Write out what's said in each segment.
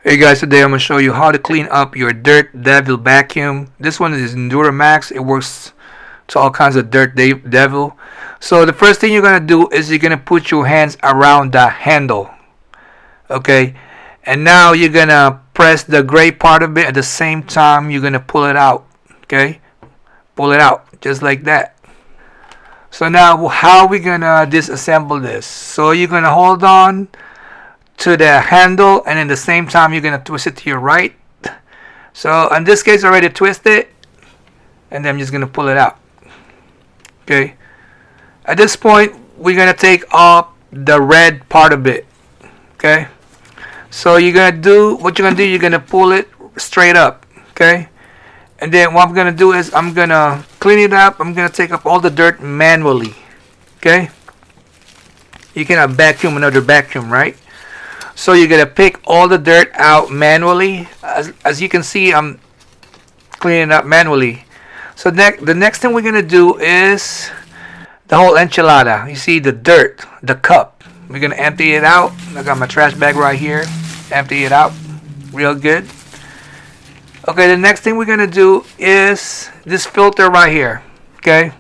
Hey guys, today I'm going to show you how to clean up your Dirt Devil vacuum. This one is Endura Max. It works to all kinds of Dirt Devil. So the first thing you're going to do is you're going to put your hands around the handle. Okay, and now you're going to press the gray part of it. At the same time, you're going to pull it out. Okay, pull it out just like that. So now how are we going to disassemble this? So you're going to hold on to the handle, and in the same time you're going to twist it to your right. So in this case I already twisted, and then I'm just going to pull it out. Okay, at this point we're going to take off the red part of it. Okay, so you're going to do what you're going to do, you're going to pull it straight up. Okay, and then what I'm going to do is I'm going to clean it up. I'm going to take up all the dirt manually. Okay, you cannot vacuum another vacuum, right? So you're going to pick all the dirt out manually. As you can see, I'm cleaning up manually. So the next thing we're going to do is the whole enchilada. You see the dirt, the cup. We're going to empty it out. I got my trash bag right here. Empty it out real good. Okay, the next thing we're going to do is this filter right here. Okay,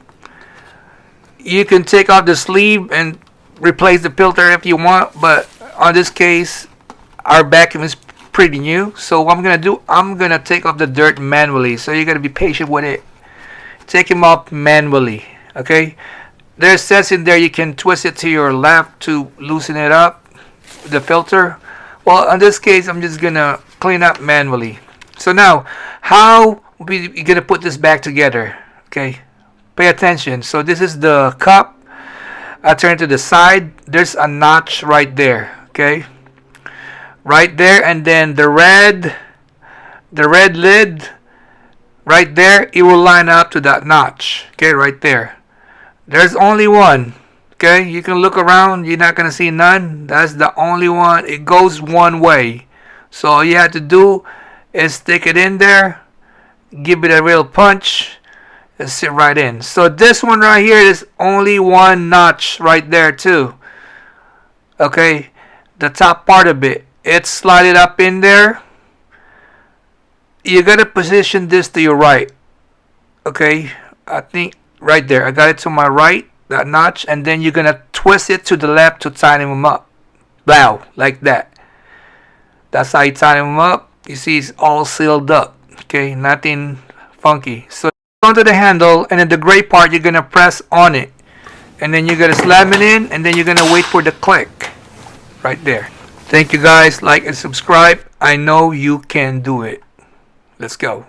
you can take off the sleeve and replace the filter if you want, but on this case our vacuum is pretty new, so what I'm gonna do, I'm gonna take off the dirt manually. So you gotta be patient with it. Take him off manually. Okay, there says in there you can twist it to your left to loosen it up, the filter. Well, in this case I'm just gonna clean up manually. So now how we gonna put this back together? Okay, pay attention. So this is the cup. I turn to the side, there's a notch right there. Okay, right there, and then the red lid right there, it will line up to that notch. Okay, right there, there's only one. Okay, you can look around, you're not gonna see none. That's the only one. It goes one way, so all you have to do is stick it in there, give it a real punch, and sit right in. So this one right here is only one notch right there too. Okay, the top part of it, it's slided up in there. You gotta position this to your right. Okay, I think right there, I got it to my right, that notch, and then you're gonna twist it to the left to tighten them up. Wow, like that. That's how you tighten them up. You see, it's all sealed up. Okay, nothing funky. So onto the handle, and then the gray part you're gonna press on it, and then you're gonna slam it in, and then you're gonna wait for the click right there. Thank you guys. Like and subscribe. I know you can do it. Let's go.